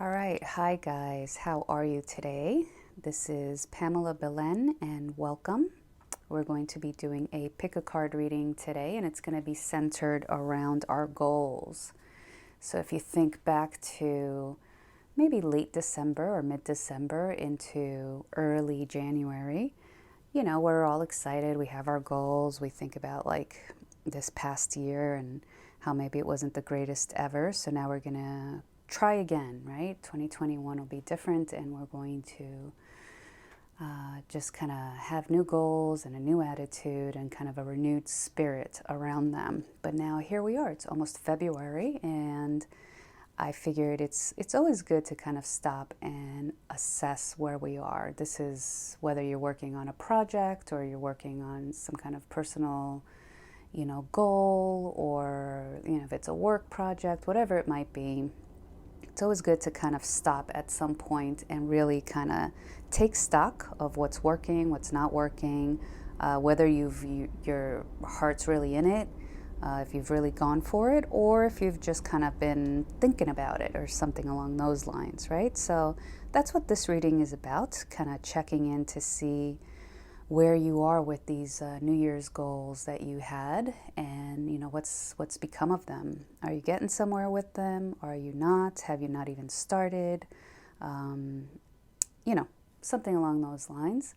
All right, hi guys, how are you today? This is Pamela Belen and welcome. We're going to be doing a pick a card reading today and it's going to be centered around our goals. So if you think back to maybe late December or mid-December into early January, we're all excited, we have our goals, we think about like this past year and how maybe it wasn't the greatest ever, so now we're going to try again, right? 2021 will be different and we're going to just kind of have new goals and a new attitude and kind of a renewed spirit around them. But now here we are, it's almost February and I figured it's always good to kind of stop and assess where we are. This is whether you're working on a project or you're working on some kind of personal, goal, or if it's a work project, whatever it might be. It's always good to kind of stop at some point and really kind of take stock of what's working, what's not working, whether your heart's really in it, if you've really gone for it, or if you've just kind of been thinking about it or something along those lines, right? So that's what this reading is about, kind of checking in to see where you are with these New Year's goals that you had, and what's become of them. Are you getting somewhere with them? Are you not? Have you not even started? Um, Something along those lines.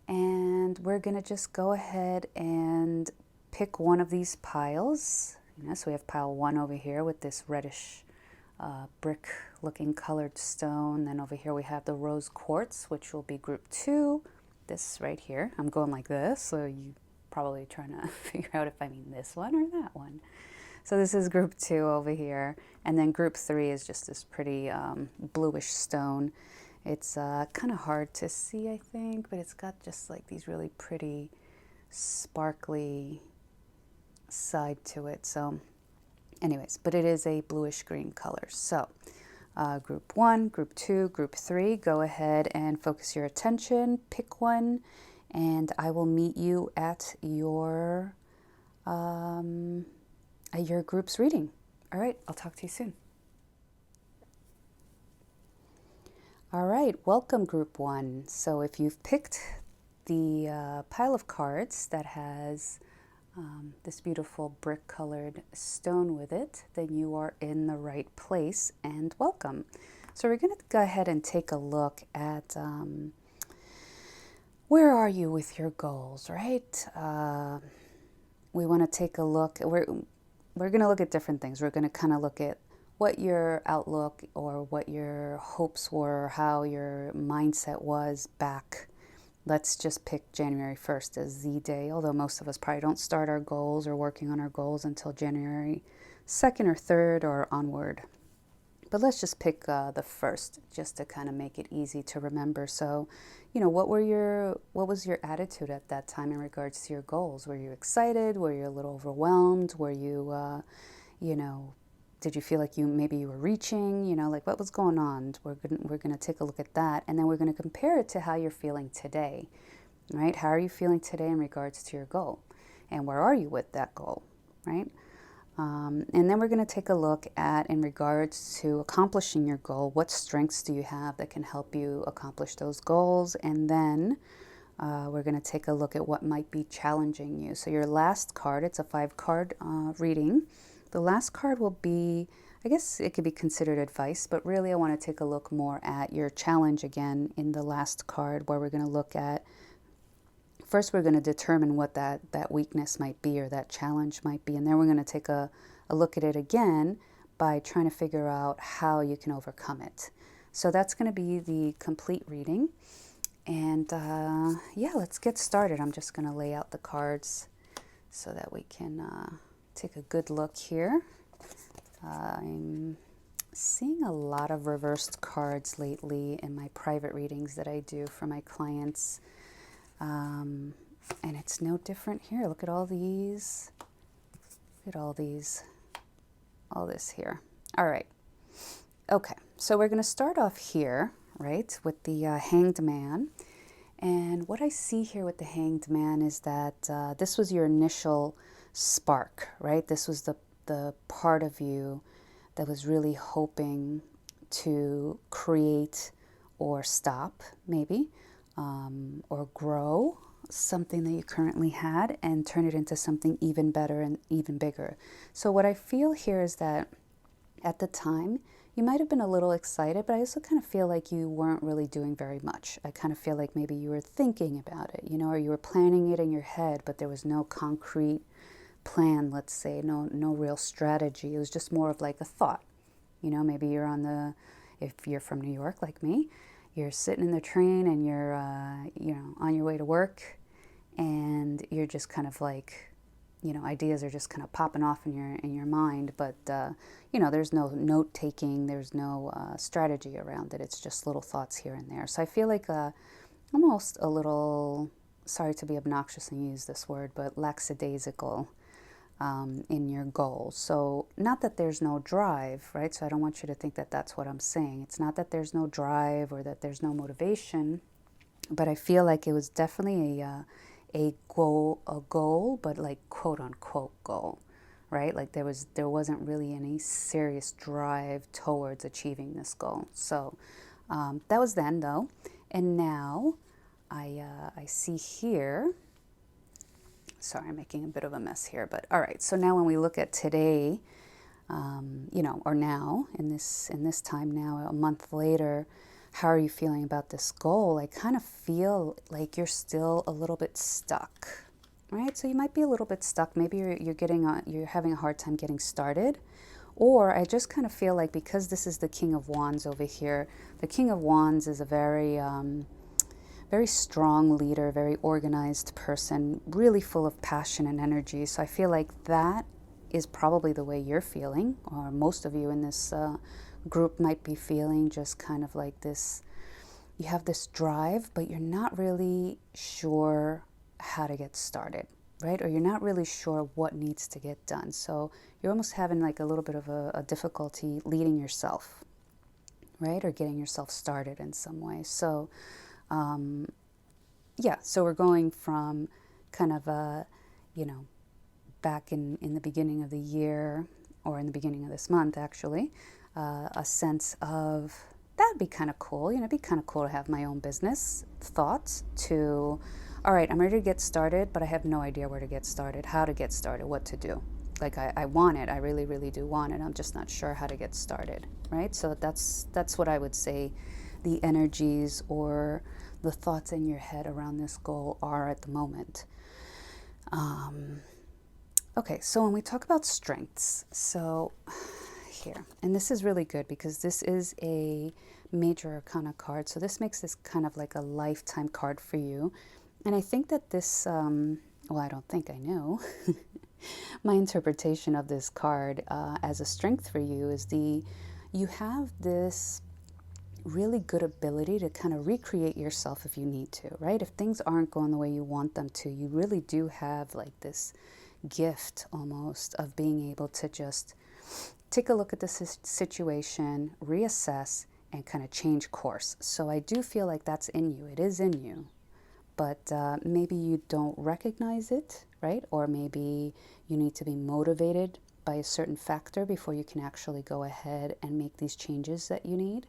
And we're gonna just go ahead and pick one of these piles. So we have pile 1 over here with this reddish brick looking colored stone. Then over here we have the rose quartz, which will be group 2. This right here. I'm going like this, so you probably trying to figure out if I mean this one or that one. So this is group 2 over here, and then group 3 is just this pretty bluish stone. It's kind of hard to see, I think, but it's got just like these really pretty sparkly side to it. So anyways, but it is a bluish green color. So group 1, group 2, group 3, go ahead and focus your attention, pick one, and I will meet you at your group's reading. All right, I'll talk to you soon. All right, welcome group 1. So if you've picked the pile of cards that has this beautiful brick colored stone with it, then you are in the right place and welcome. So we're going to go ahead and take a look at where are you with your goals, right? We want to take a look, we're going to look at different things. We're going to kind of look at what your outlook or what your hopes were, how your mindset was back. Let's just pick January 1st as the day, although most of us probably don't start our goals or working on our goals until January 2nd or 3rd or onward. But let's just pick the 1st, just to kind of make it easy to remember. So, what was your attitude at that time in regards to your goals? Were you excited? Were you a little overwhelmed? Were you, did you feel like maybe you were reaching, like what was going on? We're going to take a look at that, and then we're going to compare it to how you're feeling today, right? How are you feeling today in regards to your goal, and where are you with that goal, right? And then we're going to take a look at, in regards to accomplishing your goal, what strengths do you have that can help you accomplish those goals, and then we're going to take a look at what might be challenging you. So your last card, it's a 5-card reading. The last card will be, I guess it could be considered advice, but really I want to take a look more at your challenge again in the last card, where we're going to look at, first we're going to determine what that weakness might be or that challenge might be, and then we're going to take a look at it again by trying to figure out how you can overcome it. So that's going to be the complete reading. And yeah, let's get started. I'm just going to lay out the cards so that we can take a good look here. I'm seeing a lot of reversed cards lately in my private readings that I do for my clients. And it's no different here. Look at all these. Look at all these. All this here. All right. Okay. So we're going to start off here, right, with the Hanged Man. And what I see here with the Hanged Man is that this was your initial spark, right? This was the part of you that was really hoping to create or stop, maybe, or grow something that you currently had and turn it into something even better and even bigger. So what I feel here is that at the time, you might have been a little excited, but I also kind of feel like you weren't really doing very much. I kind of feel like maybe you were thinking about it, or you were planning it in your head, but there was no concrete plan, let's say, no real strategy. It was just more of like a thought. Maybe you're if you're from New York like me, you're sitting in the train and you're, on your way to work, and you're just kind of like, ideas are just kind of popping off in your mind, but there's no note taking, there's no strategy around it. It's just little thoughts here and there. So I feel like almost a little, sorry to be obnoxious and use this word, but lackadaisical in your goals. So not that there's no drive, right? So I don't want you to think that that's what I'm saying. It's not that there's no drive or that there's no motivation, but I feel like it was definitely a goal, but like quote unquote goal, right? Like there wasn't really any serious drive towards achieving this goal. So that was then, though, and now I see here. Sorry, I'm making a bit of a mess here, but all right. So now when we look at today, or now in this time now, a month later, how are you feeling about this goal? I kind of feel like you're still a little bit stuck, right? So you might be a little bit stuck. Maybe you're having a hard time getting started. Or I just kind of feel like, because this is the King of Wands over here, the King of Wands is a very strong leader, very organized person, really full of passion and energy. So I feel like that is probably the way you're feeling, or most of you in this group might be feeling, just kind of like this. You have this drive, but you're not really sure how to get started, right? Or you're not really sure what needs to get done. So you're almost having like a little bit of a difficulty leading yourself, right? Or getting yourself started in some way. So so we're going from kind of back in the beginning of the year, or in the beginning of this month actually, a sense of, that'd be kind of cool, it'd be kind of cool to have my own business, thoughts, to, all right, I'm ready to get started, but I have no idea where to get started, how to get started, what to do. Like I want it, I really, really do want it, I'm just not sure how to get started, right? So that's what I would say the energies or the thoughts in your head around this goal are at the moment. Okay, so when we talk about strengths, so here, and this is really good because this is a major arcana card, so this makes this kind of like a lifetime card for you. And I think that this, I don't think, I know. My interpretation of this card as a strength for you is you have this really good ability to kind of recreate yourself if you need to, right? If things aren't going the way you want them to, you really do have like this gift almost of being able to just take a look at the situation, reassess, and kind of change course. So I do feel like that's in you. It is in you. But maybe you don't recognize it, right? Or maybe you need to be motivated by a certain factor before you can actually go ahead and make these changes that you need.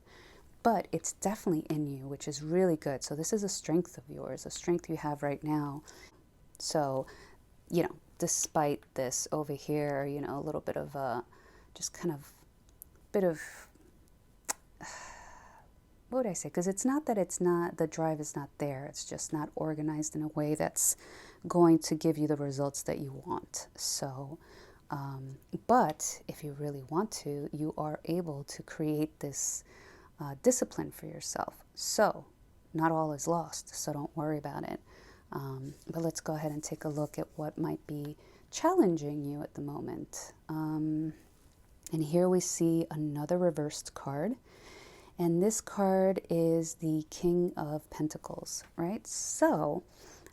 But it's definitely in you, which is really good. So this is a strength of yours, a strength you have right now. So, despite this over here, a little bit of just kind of bit of, what would I say? Because it's not that the drive is not there. It's just not organized in a way that's going to give you the results that you want. So, but if you really want to, you are able to create this discipline for yourself. So not all is lost, so don't worry about it. But let's go ahead and take a look at what might be challenging you at the moment. And here we see another reversed card. And this card is the King of Pentacles, right? So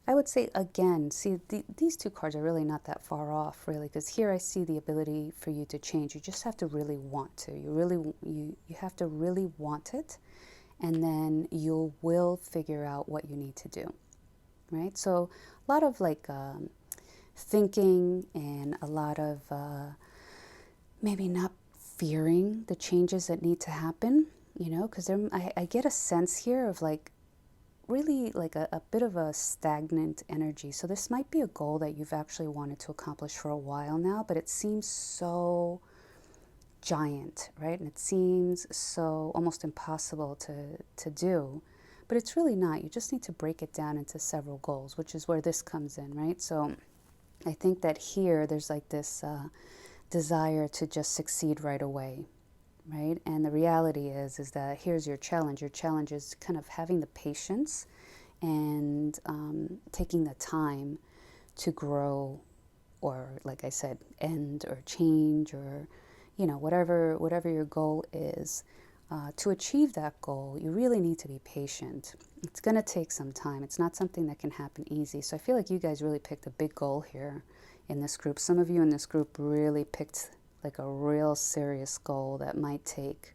I would say, again, see, these two cards are really not that far off, really, because here I see the ability for you to change. You just have to really want to. You have to really want it, and then you will figure out what you need to do, right? So a lot of like thinking and a lot of maybe not fearing the changes that need to happen, because I get a sense here of like really like a bit of a stagnant energy. So this might be a goal that you've actually wanted to accomplish for a while now, but it seems so giant, right? And it seems so almost impossible to do. But it's really not. You just need to break it down into several goals, which is where this comes in, right? So I think that here there's like this desire to just succeed right away, right? And the reality is that here's your challenge. Your challenge is kind of having the patience and taking the time to grow, or like I said, end or change, or whatever your goal is. To achieve that goal, you really need to be patient. It's going to take some time. It's not something that can happen easy. So I feel like you guys really picked a big goal here in this group. Some of you in this group really picked like a real serious goal that might take,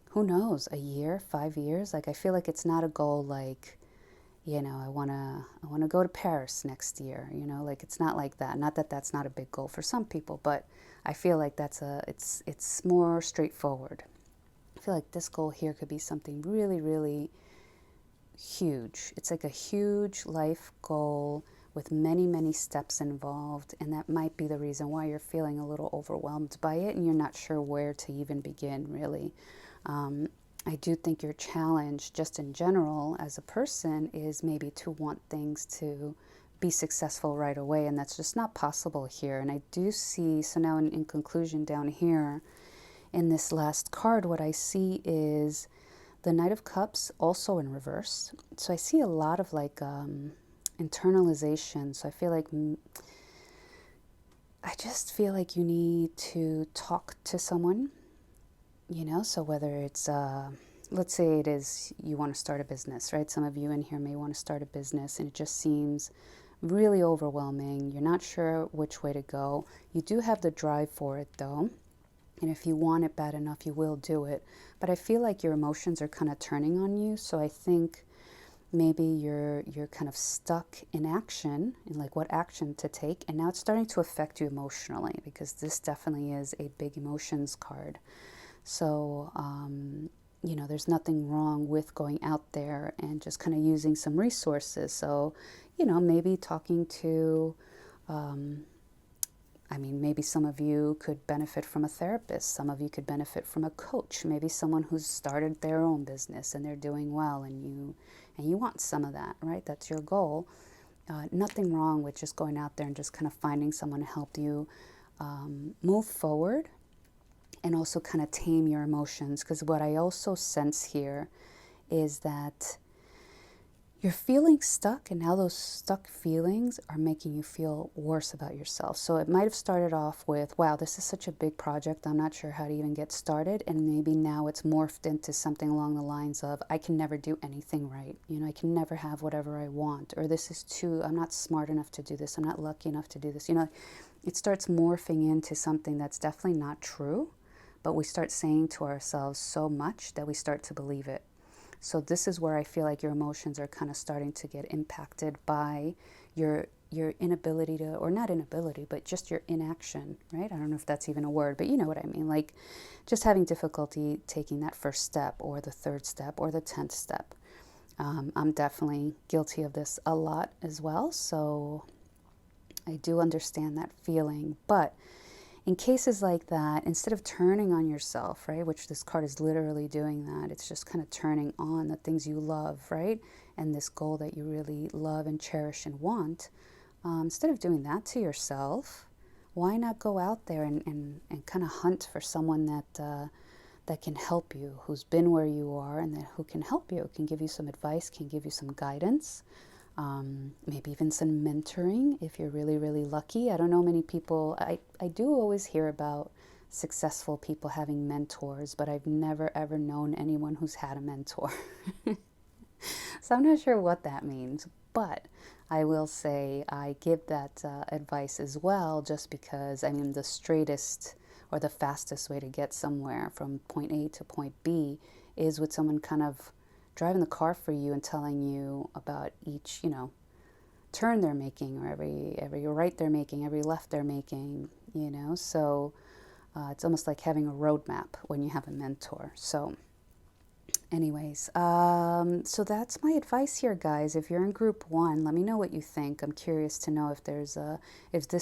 who knows, a year, 5 years. Like I feel like it's not a goal like, I want to go to Paris next year, like it's not like that. Not that that's not a big goal for some people, but I feel like it's more straightforward. I feel like this goal here could be something really, really huge. It's like a huge life goal with many, many steps involved, and that might be the reason why you're feeling a little overwhelmed by it and you're not sure where to even begin, really. I do think your challenge, just in general, as a person, is maybe to want things to be successful right away, and that's just not possible here. And I do see, so now in conclusion down here, in this last card, what I see is the Knight of Cups also in reverse. So I see a lot of like internalization. So I just feel like you need to talk to someone, so whether it's, let's say it is you want to start a business, right? Some of you in here may want to start a business and it just seems really overwhelming. You're not sure which way to go. You do have the drive for it though. And if you want it bad enough, you will do it. But I feel like your emotions are kind of turning on you. So I think maybe you're kind of stuck in action, and like what action to take. And now it's starting to affect you emotionally, because this definitely is a big emotions card. So, there's nothing wrong with going out there and just kind of using some resources. So, maybe talking to, maybe some of you could benefit from a therapist. Some of you could benefit from a coach. Maybe someone who's started their own business and they're doing well, and you want some of that, right? That's your goal. Nothing wrong with just going out there and just kind of finding someone to help you move forward, and also kind of tame your emotions. Because what I also sense here is that you're feeling stuck, and now those stuck feelings are making you feel worse about yourself. So it might have started off with, wow, this is such a big project, I'm not sure how to even get started. And maybe now it's morphed into something along the lines of, I can never do anything right. I can never have whatever I want. Or I'm not smart enough to do this. I'm not lucky enough to do this. It starts morphing into something that's definitely not true. But we start saying to ourselves so much that we start to believe it. So this is where I feel like your emotions are kind of starting to get impacted by your inability to, or not inability, but just your inaction, right? I don't know if that's even a word, but you know what I mean. Like just having difficulty taking that first step, or the third step, or the 10th step. I'm definitely guilty of this a lot as well. So I do understand that feeling. But in cases like that, instead of turning on yourself, right, which this card is literally doing that, it's just kind of turning on the things you love, right, and this goal that you really love and cherish and want, instead of doing that to yourself, why not go out there and kind of hunt for someone that can help you, who's been where you are, and who can help you, can give you some advice, can give you some guidance. Maybe even some mentoring if you're really, really lucky. I don't know many people. I do always hear about successful people having mentors, but I've never ever known anyone who's had a mentor. So I'm not sure what that means, but I will say I give that advice as well, just because the straightest or the fastest way to get somewhere from point A to point B is with someone kind of driving the car for you and telling you about each, turn they're making, or every right they're making, every left they're making, So it's almost like having a roadmap when you have a mentor. So Anyways, so that's my advice here, guys. If you're in group one, let me know what you think. I'm curious to know if this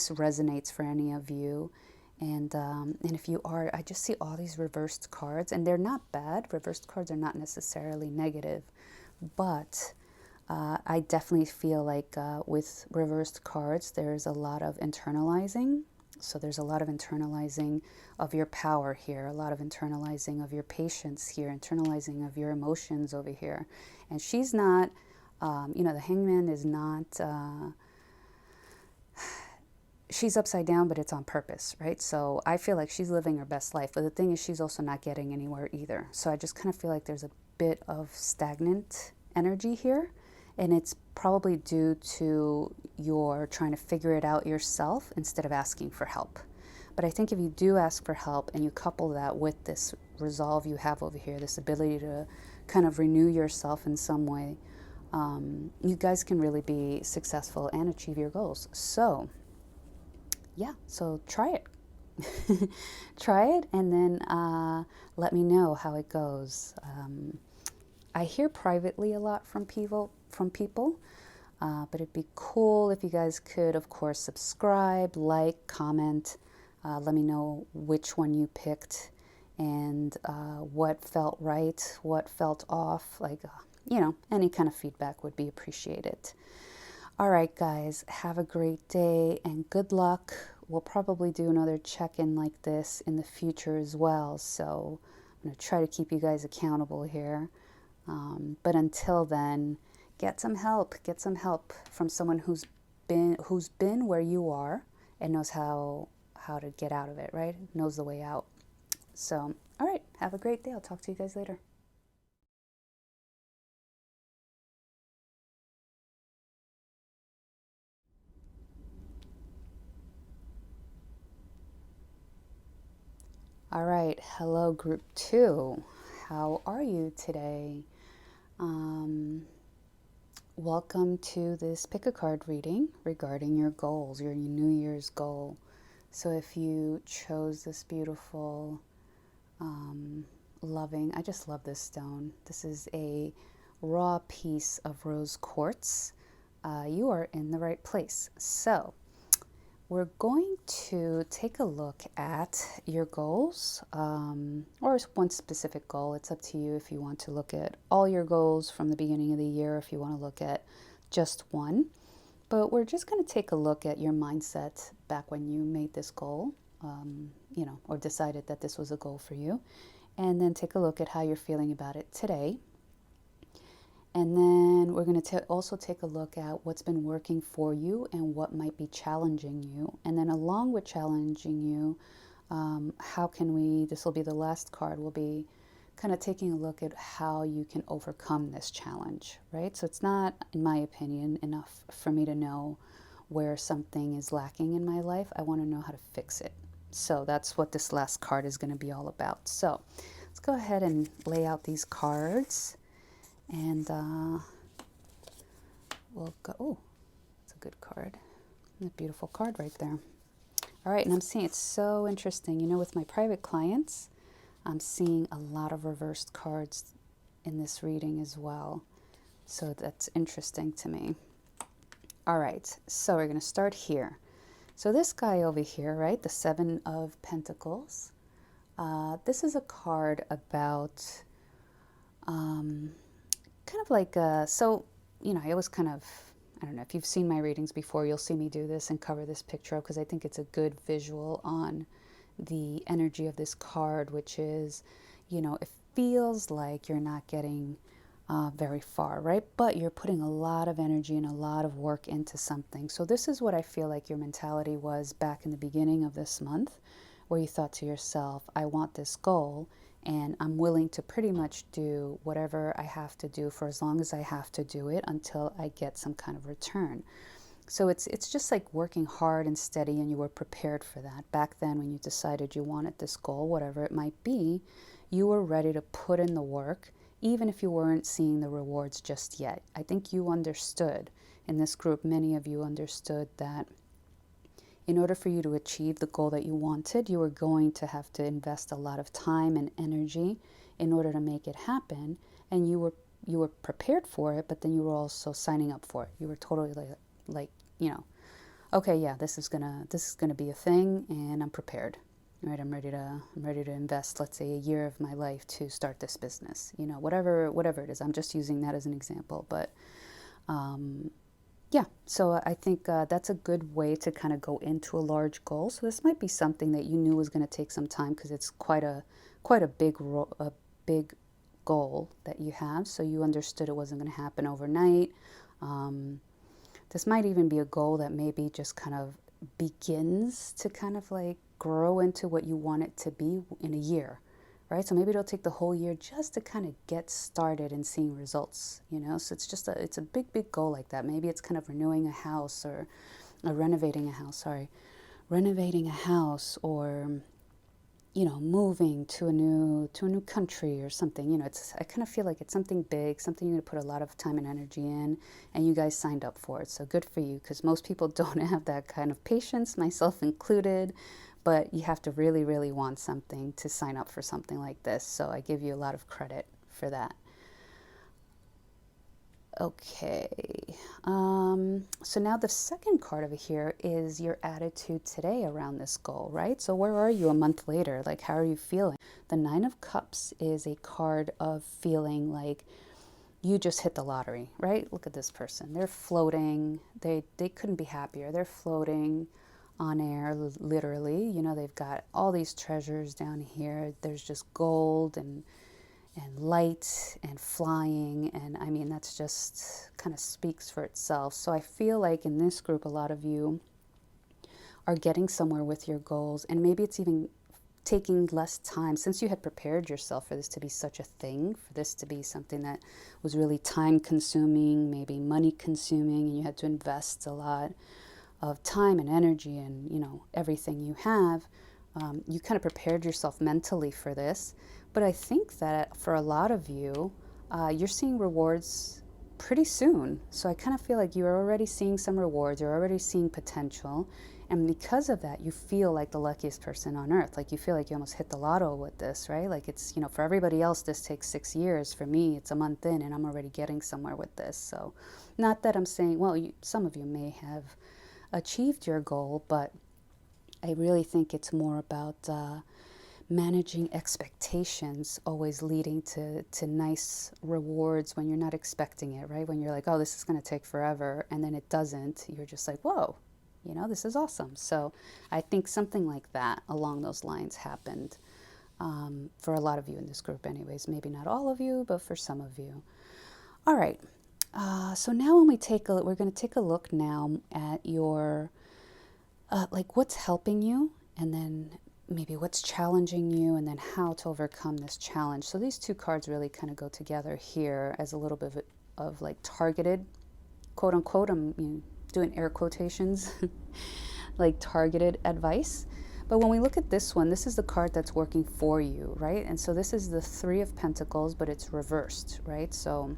resonates for any of you. And if you are, I just see all these reversed cards, and they're not bad. Reversed cards are not necessarily negative, but I definitely feel like with reversed cards, there's a lot of internalizing. So there's a lot of internalizing of your power here, a lot of internalizing of your patience here, internalizing of your emotions over here. And she's not, the hangman is not, she's upside down, but it's on purpose, right? So I feel like she's living her best life. But the thing is, she's also not getting anywhere either. So I just kind of feel like there's a bit of stagnant energy here. And it's probably due to your trying to figure it out yourself instead of asking for help. But I think if you do ask for help and you couple that with this resolve you have over here, this ability to kind of renew yourself in some way, you guys can really be successful and achieve your goals. So yeah, so try it. Try it, and then let me know how it goes. I hear privately a lot from people, but it'd be cool if you guys could, of course, subscribe, like, comment. Let me know which one you picked and what felt right, what felt off. Like, any kind of feedback would be appreciated. All right, guys, have a great day and good luck. We'll probably do another check-in like this in the future as well. So I'm going to try to keep you guys accountable here. But until then, get some help. Get some help from someone who's been where you are and knows how to get out of it, right? Knows the way out. So, all right, have a great day. I'll talk to you guys later. All right, hello, group two. How are you today? Welcome to this pick a card reading regarding your goals, your New Year's goal. So if you chose this beautiful, loving, I just love this stone. This is a raw piece of rose quartz. You are in the right place. So we're going to take a look at your goals, or one specific goal. It's up to you if you want to look at all your goals from the beginning of the year, if you want to look at just one. But we're just going to take a look at your mindset back when you made this goal, or decided that this was a goal for you. And then take a look at how you're feeling about it today. And then we're going to also take a look at what's been working for you and what might be challenging you. And then along with challenging you, how can we, this will be the last card, we'll be kind of taking a look at how you can overcome this challenge, right? So it's not, in my opinion, enough for me to know where something is lacking in my life. I want to know how to fix it. So that's what this last card is going to be all about. So let's go ahead and lay out these cards. And we'll go, oh, it's a good card. A beautiful card right there. All right, and I'm seeing, it's so interesting. With my private clients, I'm seeing a lot of reversed cards in this reading as well. So that's interesting to me. All right, so we're going to start here. So this guy over here, right, the Seven of Pentacles, this is a card about kind of like, I always kind of, I don't know, if you've seen my readings before, you'll see me do this and cover this picture up because I think it's a good visual on the energy of this card, which is, it feels like you're not getting very far, right? But you're putting a lot of energy and a lot of work into something. So this is what I feel like your mentality was back in the beginning of this month, where you thought to yourself, I want this goal, and I'm willing to pretty much do whatever I have to do for as long as I have to do it until I get some kind of return. So it's just like working hard and steady, and you were prepared for that. Back then when you decided you wanted this goal, whatever it might be, you were ready to put in the work, even if you weren't seeing the rewards just yet. I think you understood, in this group, many of you understood that in order for you to achieve the goal that you wanted, you were going to have to invest a lot of time and energy in order to make it happen. and you were prepared for it, but then you were also signing up for it. You were totally like you know, okay, yeah, this is gonna be a thing, and I'm prepared. Right, I'm ready to invest, let's say, a year of my life to start this business. You know, whatever it is. I'm just using that as an example, but yeah. So I think that's a good way to kind of go into a large goal. So this might be something that you knew was going to take some time because it's quite a big goal that you have. So you understood it wasn't going to happen overnight. Um, this might even be a goal that maybe just kind of begins to kind of like grow into what you want it to be in a year, right? So maybe it'll take the whole year just to kind of get started and seeing results, you know? So it's a big goal like that. Maybe it's kind of renewing a house or renovating a house, renovating a house, or you know, moving to a new country or something. You know, I kind of feel like it's something big, something you're going to put a lot of time and energy in, and you guys signed up for it. So good for you, because most people don't have that kind of patience, myself included. But you have to really want something to sign up for something like this. So I give you a lot of credit for that. Okay, so now the second card over here is your attitude today around this goal, right? So where are you a month later? Like, how are you feeling? The Nine of Cups is a card of feeling like you just hit the lottery, right? Look at this person. They're floating. They couldn't be happier. They're floating on air, literally. You know, they've got all these treasures down here. There's just gold and light and flying, and I mean that's just kind of speaks for itself. So I feel like in this group a lot of you are getting somewhere with your goals, and maybe it's even taking less time since you had prepared yourself for this to be such a thing, for this to be something that was really time consuming, maybe money consuming, and you had to invest a lot of time and energy and, you know, everything you have. You kind of prepared yourself mentally for this. But I think that for a lot of you, you're seeing rewards pretty soon. So I kind of feel like you're already seeing some rewards, you're already seeing potential. And because of that, you feel like the luckiest person on earth. Like you feel like you almost hit the lotto with this, right? Like it's, you know, for everybody else, this takes 6 years. For me, it's a month in and I'm already getting somewhere with this. So not that I'm saying, well, some of you may have achieved your goal, but I really think it's more about managing expectations, always leading to nice rewards when you're not expecting it, right? When you're like, oh, this is going to take forever, and then it doesn't, you're just like, whoa, you know, this is awesome. So I think something like that along those lines happened for a lot of you in this group anyways. Maybe not all of you, but for some of you. All right. So now when we're going to take a look now at your, like what's helping you, and then maybe what's challenging you, and then how to overcome this challenge. So these two cards really kind of go together here as a little bit of like targeted, quote unquote, I'm doing air quotations, like targeted advice. But when we look at this one, this is the card that's working for you, right? And so this is the Three of Pentacles, but it's reversed, right? So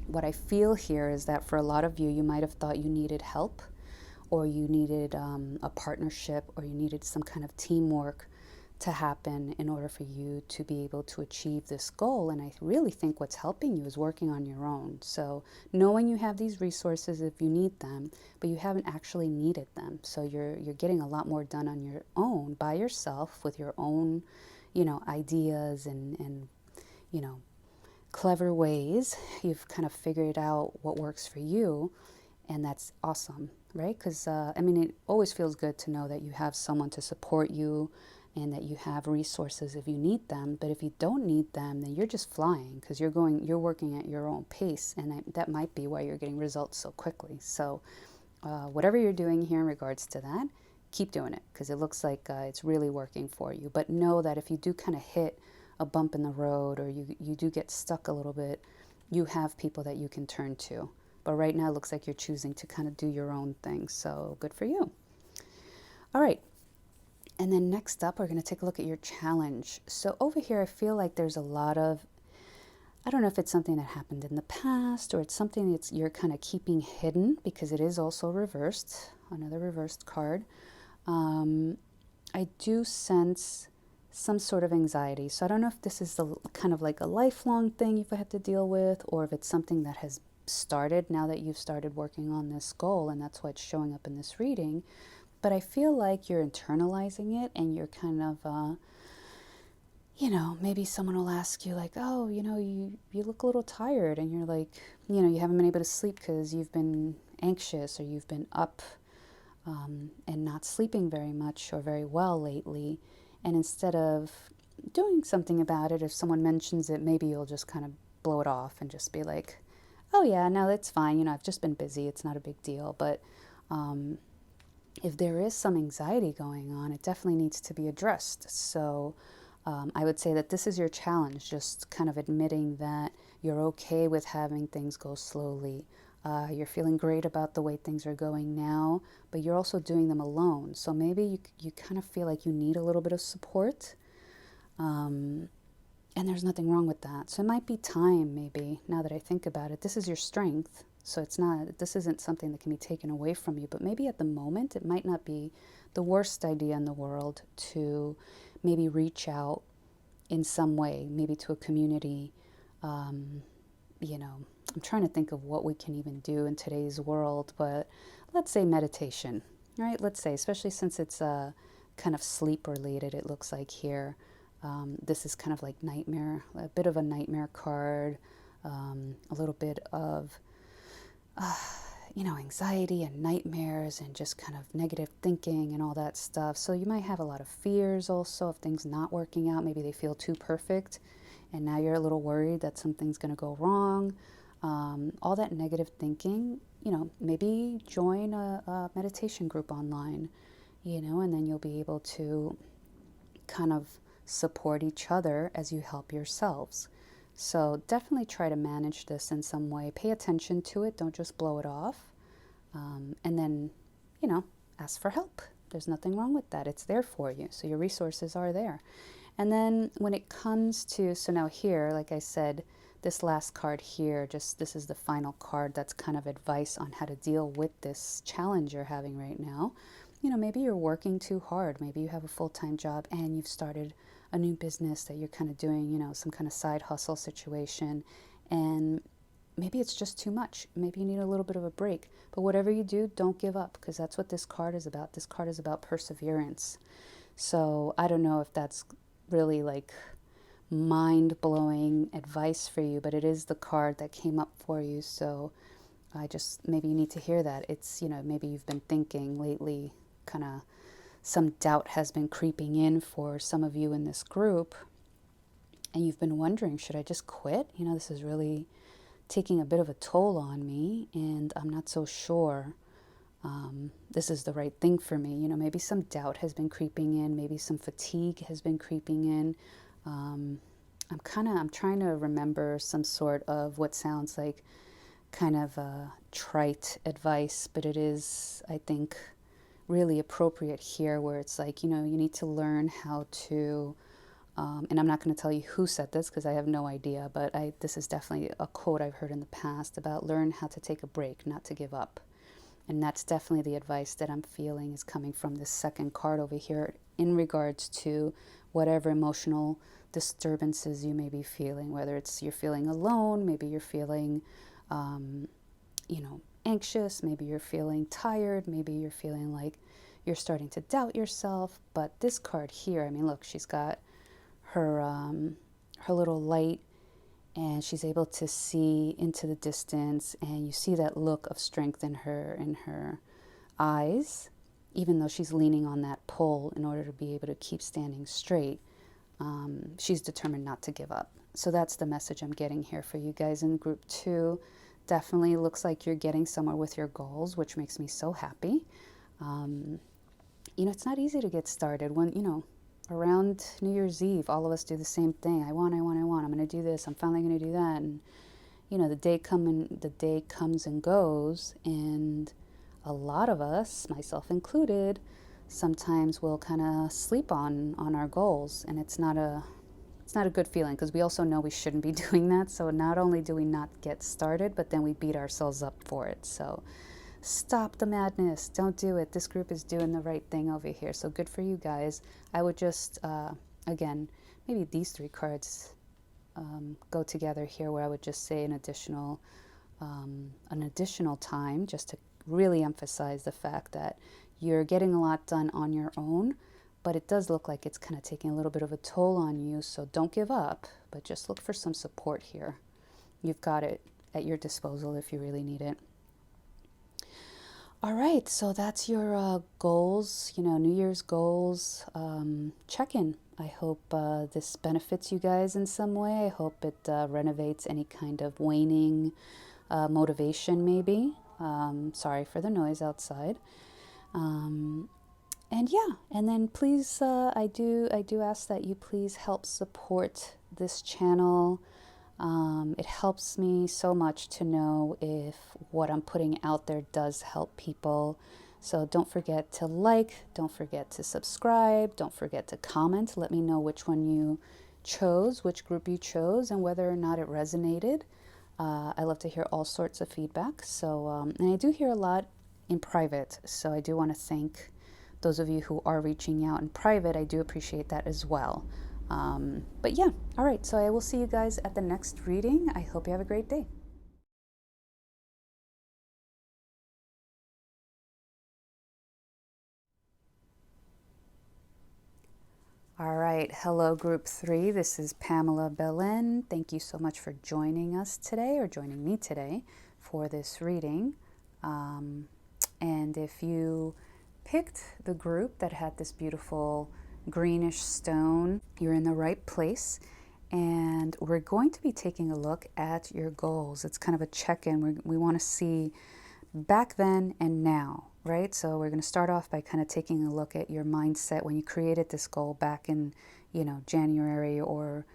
what I feel here is that for a lot of you, you might have thought you needed help, or you needed a partnership, or you needed some kind of teamwork to happen in order for you to be able to achieve this goal. And I really think what's helping you is working on your own. So knowing you have these resources if you need them, but you haven't actually needed them. So you're getting a lot more done on your own, by yourself, with your own, you know, ideas and you know, clever ways. You've kind of figured out what works for you, and that's awesome, right? Because I mean, it always feels good to know that you have someone to support you and that you have resources if you need them. But if you don't need them, then you're just flying, because you're working at your own pace, and that might be why you're getting results so quickly. So whatever you're doing here in regards to that, keep doing it, because it looks like it's really working for you. But know that if you do kind of hit a bump in the road, or you do get stuck a little bit, you have people that you can turn to. But right now it looks like you're choosing to kind of do your own thing. So good for you. All right. And then next up, we're going to take a look at your challenge. So over here, I feel like there's a lot of, I don't know if it's something that happened in the past, or it's something that you're kind of keeping hidden, because it is also reversed, another reversed card. I do sense some sort of anxiety. So I don't know if this is kind of like a lifelong thing you've had to deal with, or if it's something that has started now that you've started working on this goal, and that's why it's showing up in this reading. But I feel like you're internalizing it, and you're kind of, maybe someone will ask you like, oh, you look a little tired, and you're like, you haven't been able to sleep because you've been anxious, or you've been up and not sleeping very much or very well lately. And instead of doing something about it, if someone mentions it, maybe you'll just kind of blow it off and just be like, oh yeah, no, that's fine. I've just been busy. It's not a big deal. But if there is some anxiety going on, it definitely needs to be addressed. So I would say that this is your challenge, just kind of admitting that you're okay with having things go slowly. You're feeling great about the way things are going now, but you're also doing them alone. So maybe you kind of feel like you need a little bit of support. And there's nothing wrong with that. So it might be time, maybe, now that I think about it. This is your strength. So this isn't something that can be taken away from you. But maybe at the moment, it might not be the worst idea in the world to maybe reach out in some way, maybe to a community. I'm trying to think of what we can even do in today's world, but let's say meditation, right? Let's say, especially since it's kind of sleep related, it looks like here. This is kind of like a bit of a nightmare card, a little bit of, anxiety and nightmares and just kind of negative thinking and all that stuff. So you might have a lot of fears also of things not working out. Maybe they feel too perfect, and now you're a little worried that something's going to go wrong. All that negative thinking, maybe join a meditation group online, and then you'll be able to kind of support each other as you help yourselves. So definitely try to manage this in some way. Pay attention to it. Don't just blow it off. And then, ask for help. There's nothing wrong with that. It's there for you. So your resources are there. And then when it comes to, so now here, like I said, this last card here, this is the final card that's kind of advice on how to deal with this challenge you're having right now. Maybe you're working too hard. Maybe you have a full-time job and you've started a new business that you're kind of doing, some kind of side hustle situation. And maybe it's just too much. Maybe you need a little bit of a break. But whatever you do, don't give up, because that's what this card is about. This card is about perseverance. So I don't know if that's really like mind-blowing advice for you, but it is the card that came up for you. So maybe you need to hear that. It's, maybe you've been thinking lately, kind of some doubt has been creeping in for some of you in this group, and you've been wondering, should I just quit? This is really taking a bit of a toll on me, and I'm not so sure this is the right thing for me. Maybe some doubt has been creeping in, maybe some fatigue has been creeping in. I'm trying to remember some sort of what sounds like kind of trite advice, but it is, I think, really appropriate here, where it's like, you need to learn how to, and I'm not going to tell you who said this because I have no idea, but this is definitely a quote I've heard in the past about learn how to take a break, not to give up. And that's definitely the advice that I'm feeling is coming from this second card over here in regards to whatever emotional disturbances you may be feeling, whether it's you're feeling alone, maybe you're feeling, anxious, maybe you're feeling tired, maybe you're feeling like you're starting to doubt yourself. But this card here, look, she's got her little light, and she's able to see into the distance, and you see that look of strength in her eyes, even though she's leaning on that pole in order to be able to keep standing straight. She's determined not to give up. So that's the message I'm getting here for you guys in group 2. Definitely looks like you're getting somewhere with your goals, which makes me so happy. It's not easy to get started when, around New Year's Eve, all of us do the same thing. I want. I'm going to do this. I'm finally going to do that. And, the day comes and goes. And a lot of us, myself included, sometimes will kind of sleep on our goals. And it's not a good feeling, because we also know we shouldn't be doing that. So not only do we not get started, but then we beat ourselves up for it. So stop the madness. Don't do it. This group is doing the right thing over here. So good for you guys. I would just again, maybe these three cards go together here, where I would just say an additional time, just to really emphasize the fact that you're getting a lot done on your own, but it does look like it's kind of taking a little bit of a toll on you. So don't give up, but just look for some support here. You've got it at your disposal if you really need it. All right, so that's your goals, New Year's goals check-in. I hope this benefits you guys in some way. I hope it renovates any kind of waning motivation, maybe. Sorry for the noise outside. And yeah, and then please, I do ask that you please help support this channel. It helps me so much to know if what I'm putting out there does help people. So don't forget to like, don't forget to subscribe, don't forget to comment. Let me know which one you chose, which group you chose, and whether or not it resonated. I love to hear all sorts of feedback. So, and I do hear a lot in private. So I do want to thank those of you who are reaching out in private. I do appreciate that as well. But yeah, all right. So I will see you guys at the next reading. I hope you have a great day. All right. Hello, group 3. This is Pamela Belen. Thank you so much for joining us today, or joining me today for this reading. And if you picked the group that had this beautiful greenish stone, you're in the right place. And we're going to be taking a look at your goals. It's kind of a check-in. We want to see back then and now, right? So we're going to start off by kind of taking a look at your mindset when you created this goal back in, January or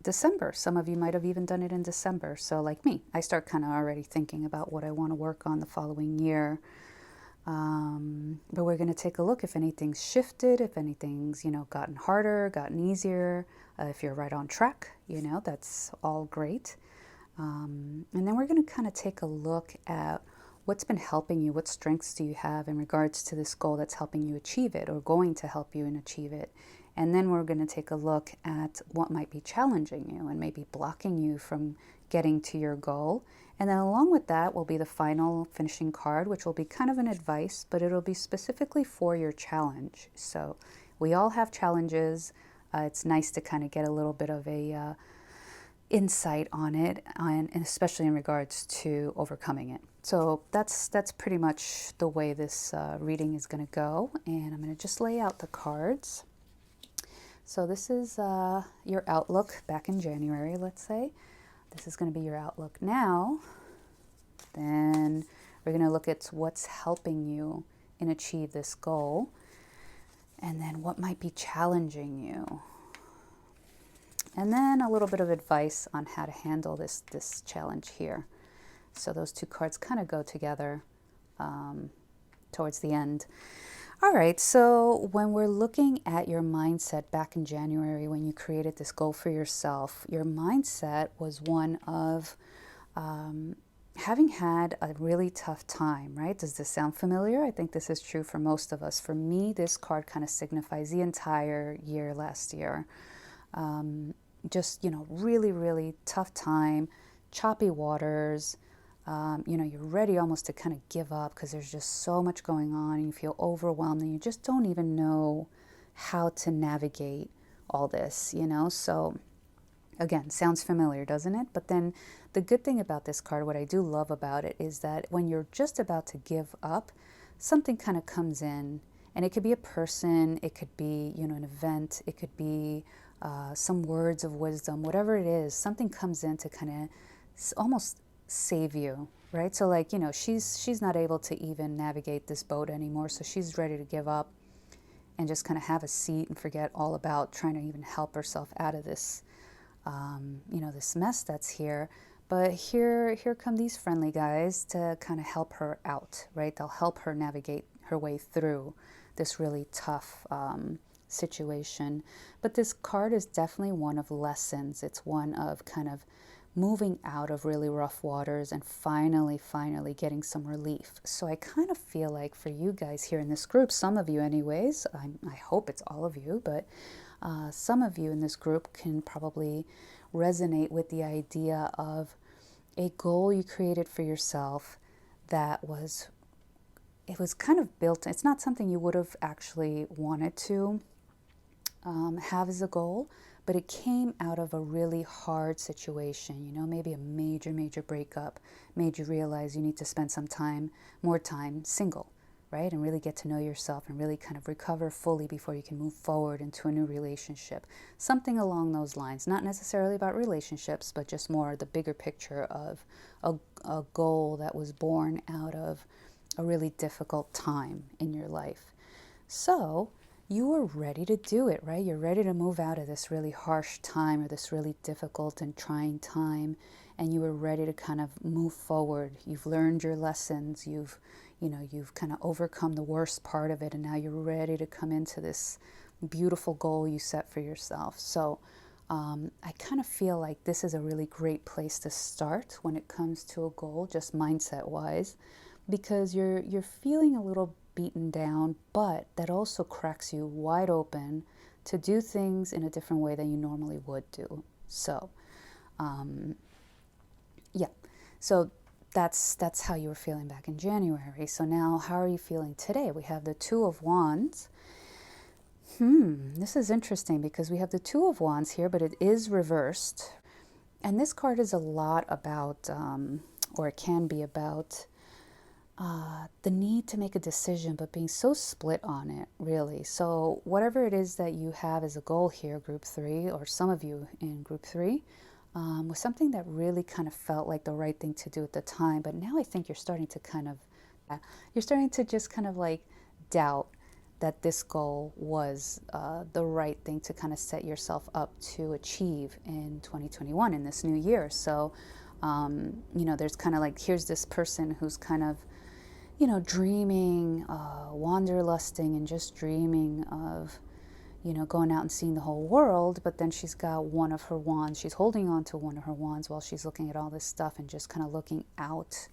December. Some of you might have even done it in December. So like me, I start kind of already thinking about what I want to work on the following year. But we're going to take a look if anything's shifted, if anything's, gotten harder, gotten easier, if you're right on track, that's all great. And then we're going to kind of take a look at what's been helping you, what strengths do you have in regards to this goal that's helping you achieve it, or going to help you and achieve it. And then we're going to take a look at what might be challenging you and maybe blocking you from getting to your goal. And then along with that will be the final finishing card, which will be kind of an advice, but it'll be specifically for your challenge. So we all have challenges. It's nice to kind of get a little bit of a insight on it, and especially in regards to overcoming it. So that's pretty much the way this reading is going to go. And I'm going to just lay out the cards. So this is your outlook back in January, let's say. This is going to be your outlook now. Then we're going to look at what's helping you and achieve this goal. And then what might be challenging you. And then a little bit of advice on how to handle this challenge here. So those two cards kind of go together towards the end. All right, so when we're looking at your mindset back in January, when you created this goal for yourself, your mindset was one of having had a really tough time, right? Does this sound familiar? I think this is true for most of us. For me, this card kind of signifies the entire year last year. Just, really, really tough time, choppy waters. You're ready almost to kind of give up because there's just so much going on and you feel overwhelmed and you just don't even know how to navigate all this, So again, sounds familiar, doesn't it? But then the good thing about this card, what I do love about it, is that when you're just about to give up, something kind of comes in, and it could be a person, it could be, an event, it could be some words of wisdom, whatever it is, something comes in to kind of almost save you, right? So like, she's not able to even navigate this boat anymore, so she's ready to give up and just kind of have a seat and forget all about trying to even help herself out of this, this mess that's here. But here come these friendly guys to kind of help her out, right? They'll help her navigate her way through this really tough situation. But this card is definitely one of lessons. It's one of kind of moving out of really rough waters and finally getting some relief. So I kind of feel like for you guys here in this group, some of you anyways, I hope it's all of you, but some of you in this group can probably resonate with the idea of a goal you created for yourself that was, it was kind of built, it's not something you would have actually wanted to have as a goal, but it came out of a really hard situation, maybe a major breakup made you realize you need to spend some time, more time single, right? And really get to know yourself and really kind of recover fully before you can move forward into a new relationship. Something along those lines, not necessarily about relationships, but just more the bigger picture of a goal that was born out of a really difficult time in your life. So you are ready to do it, right? You're ready to move out of this really harsh time or this really difficult and trying time, and you are ready to kind of move forward. You've learned your lessons. You've kind of overcome the worst part of it, and now you're ready to come into this beautiful goal you set for yourself. So I kind of feel like this is a really great place to start when it comes to a goal, just mindset-wise, because you're feeling a little beaten down, but that also cracks you wide open to do things in a different way than you normally would do. So, yeah. So that's how you were feeling back in January. So now, how are you feeling today? We have the Two of Wands. This is interesting because we have the Two of Wands here, but it is reversed. And this card is a lot about, or it can be about, the need to make a decision, but being so split on it, really. So whatever it is that you have as a goal here, group 3, or some of you in group 3, was something that really kind of felt like the right thing to do at the time. But now I think you're starting to just kind of like doubt that this goal was the right thing to kind of set yourself up to achieve in 2021, in this new year. So, there's kind of like, here's this person who's kind of, dreaming, wanderlusting and just dreaming of, going out and seeing the whole world, but then she's got one of her wands. She's holding on to one of her wands while she's looking at all this stuff and just kind of looking out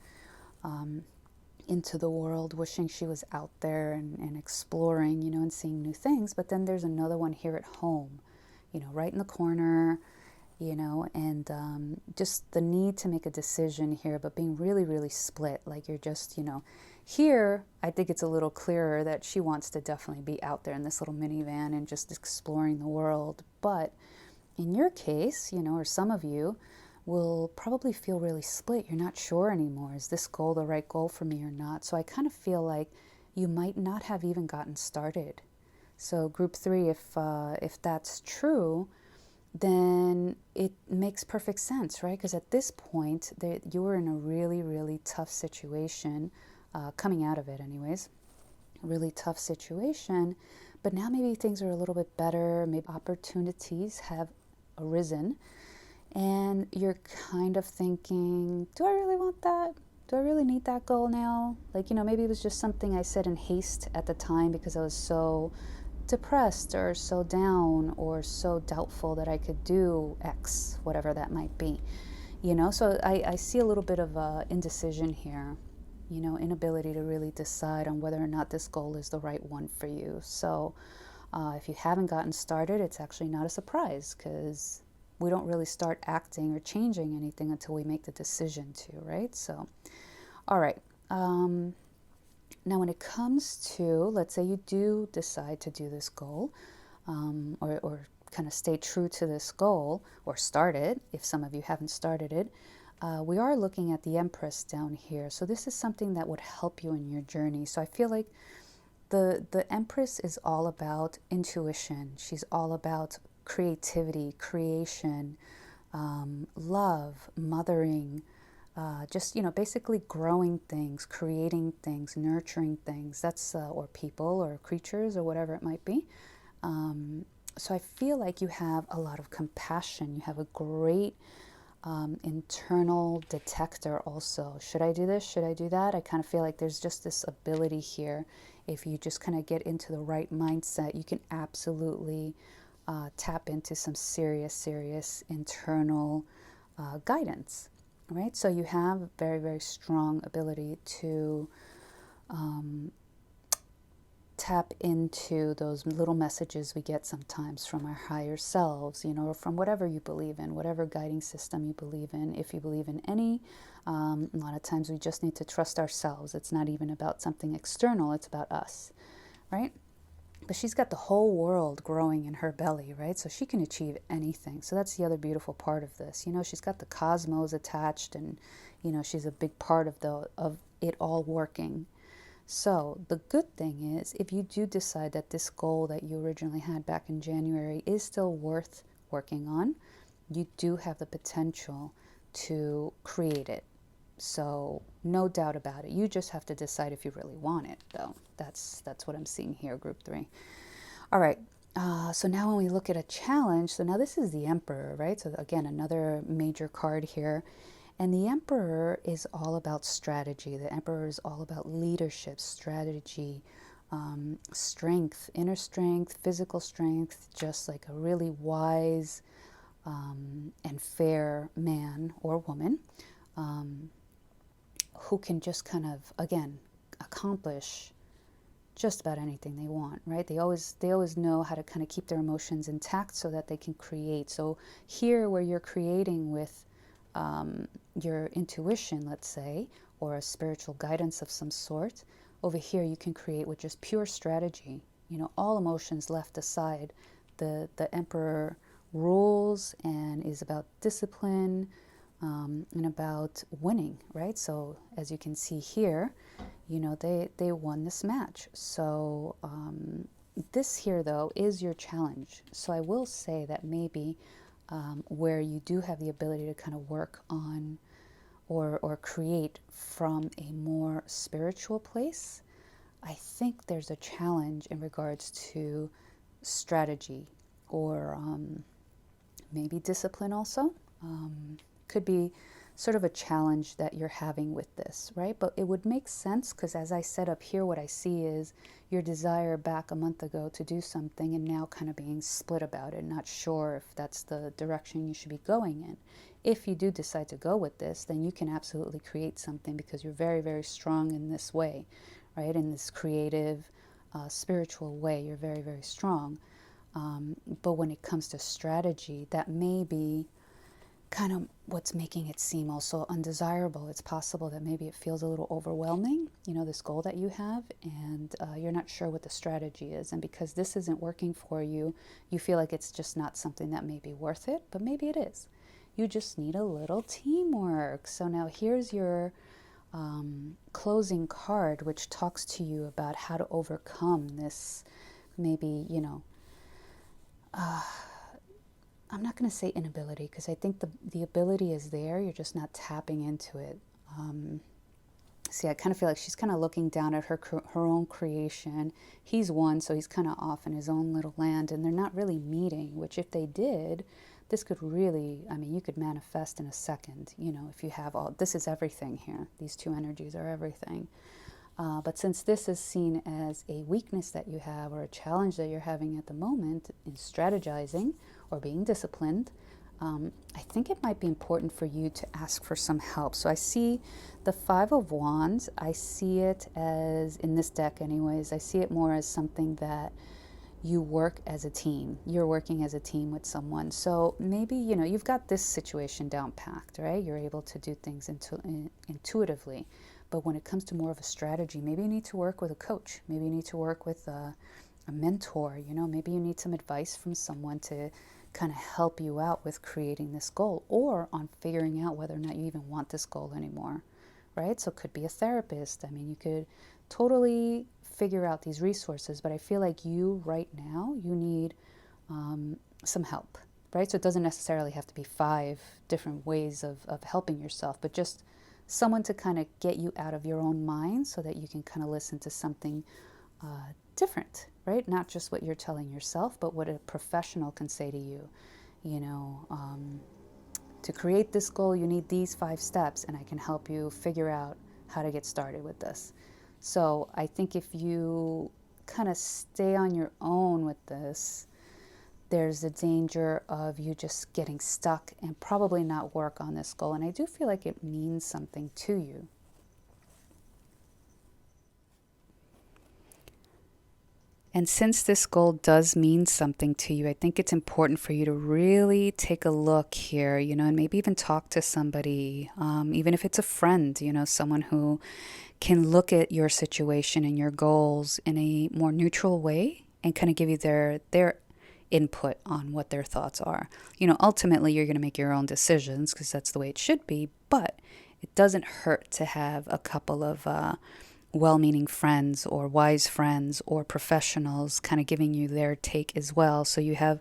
into the world, wishing she was out there and exploring, and seeing new things. But then there's another one here at home, right in the corner, and just the need to make a decision here, but being really split. Like you're just, here, I think it's a little clearer that she wants to definitely be out there in this little minivan and just exploring the world. But in your case, or some of you will probably feel really split. You're not sure anymore. Is this goal the right goal for me or not? So I kind of feel like you might not have even gotten started. So group 3, if that's true, then it makes perfect sense, right? Because at this point, you were in a really tough situation, coming out of it anyways, a really tough situation, but now maybe things are a little bit better, maybe opportunities have arisen, and you're kind of thinking, do I really want that? Do I really need that goal now? Like, maybe it was just something I said in haste at the time because I was so depressed or so down or so doubtful that I could do X, whatever that might be. So I see a little bit of indecision here, inability to really decide on whether or not this goal is the right one for you. So if you haven't gotten started, it's actually not a surprise, because we don't really start acting or changing anything until we make the decision to, right? So, all right. Now, when it comes to, let's say you do decide to do this goal, or kind of stay true to this goal, or start it, if some of you haven't started it, we are looking at the Empress down here. So this is something that would help you in your journey. So I feel like the Empress is all about intuition. She's all about creativity, creation, love, mothering, just, basically growing things, creating things, nurturing things. That's, or people or creatures or whatever it might be. So I feel like you have a lot of compassion. You have a great internal detector also. Should I do this? Should I do that? I kind of feel like there's just this ability here. If you just kind of get into the right mindset, you can absolutely tap into some serious internal guidance, right? So you have very, very strong ability to tap into those little messages we get sometimes from our higher selves, or from whatever you believe in, whatever guiding system you believe in. If you believe in any, a lot of times we just need to trust ourselves. It's not even about something external, it's about us, right? But she's got the whole world growing in her belly, right? So she can achieve anything. So that's the other beautiful part of this. She's got the cosmos attached, and she's a big part of it all working. So the good thing is, if you do decide that this goal that you originally had back in January is still worth working on, you do have the potential to create it. So no doubt about it. You just have to decide if you really want it, though. That's what I'm seeing here, group 3. All right. So now when we look at a challenge, so now this is the Emperor, right? So again, another major card here. And the Emperor is all about strategy. The Emperor is all about leadership, strategy, strength, inner strength, physical strength, just like a really wise and fair man or woman who can just kind of, again, accomplish just about anything they want, right? They always know how to kind of keep their emotions intact so that they can create. So here, where you're creating with your intuition, let's say, or a spiritual guidance of some sort, over here you can create with just pure strategy. All emotions left aside. The Emperor rules and is about discipline and about winning, right? So as you can see here, they won this match. So this here, though, is your challenge. So I will say that maybe where you do have the ability to kind of work on or create from a more spiritual place, I think there's a challenge in regards to strategy or maybe discipline also. Could be sort of a challenge that you're having with this, right? But it would make sense because, as I said up here, what I see is your desire back a month ago to do something and now kind of being split about it, not sure if that's the direction you should be going in. If you do decide to go with this, then you can absolutely create something because you're very, very strong in this way, right? In this creative, spiritual way, you're very, very strong. But when it comes to strategy, that may be kind of what's making it seem also undesirable. It's possible that maybe it feels a little overwhelming, this goal that you have, and you're not sure what the strategy is. And because this isn't working for you, you feel like it's just not something that may be worth it, but maybe it is. You just need a little teamwork. So now here's your closing card, which talks to you about how to overcome this maybe, I'm not going to say inability, because I think the ability is there. You're just not tapping into it. See, I kind of feel like she's kind of looking down at her own creation. He's one, so he's kind of off in his own little land, and they're not really meeting, which if they did, this could really, you could manifest in a second, if you have this is everything here. These two energies are everything. But since this is seen as a weakness that you have or a challenge that you're having at the moment in strategizing or being disciplined, I think it might be important for you to ask for some help. So I see the Five of Wands. I see it as, in this deck anyways, I see it more as something that you work as a team. You're working as a team with someone. So maybe, you've got this situation down packed, right? You're able to do things intuitively. But when it comes to more of a strategy, maybe you need to work with a coach. Maybe you need to work with a mentor. Maybe you need some advice from someone to kind of help you out with creating this goal, or on figuring out whether or not you even want this goal anymore, right? So it could be a therapist. You could totally figure out these resources, but I feel like you right now, you need some help, right? So it doesn't necessarily have to be 5 different ways of helping yourself, but just someone to kind of get you out of your own mind so that you can kind of listen to something different, right? Not just what you're telling yourself, but what a professional can say to you. To create this goal, you need these 5 steps, and I can help you figure out how to get started with this. So I think if you kind of stay on your own with this, there's a danger of you just getting stuck and probably not work on this goal. And I do feel like it means something to you. And since this goal does mean something to you, I think it's important for you to really take a look here, and maybe even talk to somebody, even if it's a friend, someone who can look at your situation and your goals in a more neutral way and kind of give you their input on what their thoughts are. Ultimately, you're going to make your own decisions because that's the way it should be, but it doesn't hurt to have a couple of well-meaning friends or wise friends or professionals kind of giving you their take as well. So you have,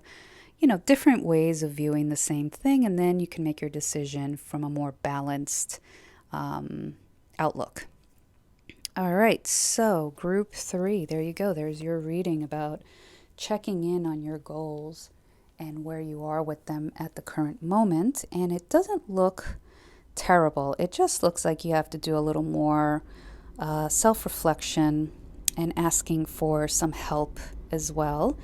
different ways of viewing the same thing, and then you can make your decision from a more balanced outlook. All right, so group 3, there you go. There's your reading about checking in on your goals and where you are with them at the current moment. And it doesn't look terrible. It just looks like you have to do a little more self-reflection and asking for some help as well.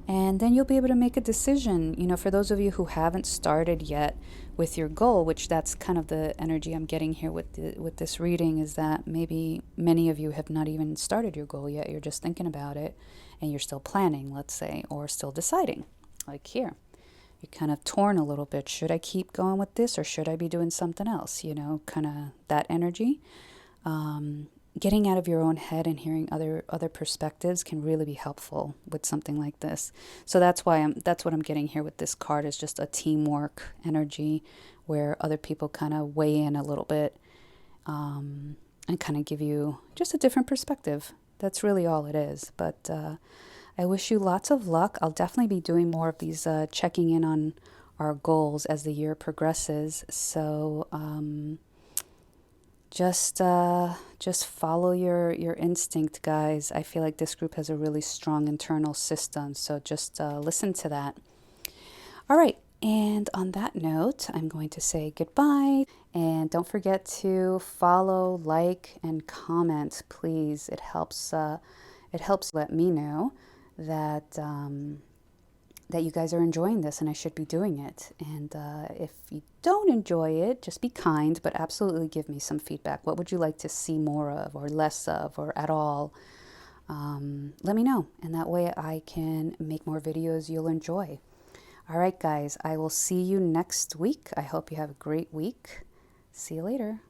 And then you'll be able to make a decision. For those of you who haven't started yet with your goal, which that's kind of the energy I'm getting here with this reading, is that maybe many of you have not even started your goal yet. You're just thinking about it and you're still planning, let's say, or still deciding, like here. You're kind of torn a little bit. Should I keep going with this or should I be doing something else? Kind of that energy. Getting out of your own head and hearing other perspectives can really be helpful with something like this. So that's what I'm getting here with this card, is just a teamwork energy where other people kind of weigh in a little bit and kind of give you just a different perspective. That's really all it is. But I wish you lots of luck. I'll definitely be doing more of these checking in on our goals as the year progresses. So just follow your instinct, guys. I feel like this group has a really strong internal system, so just listen to that. All right, and on that note, I'm going to say goodbye. And don't forget to follow, like, and comment, please. It helps let me know that that you guys are enjoying this and I should be doing it. And if you don't enjoy it, just be kind, but absolutely give me some feedback. What would you like to see more of or less of or at all? Let me know, and that way I can make more videos you'll enjoy. All right, guys, I will see you next week. I hope you have a great week. See you later.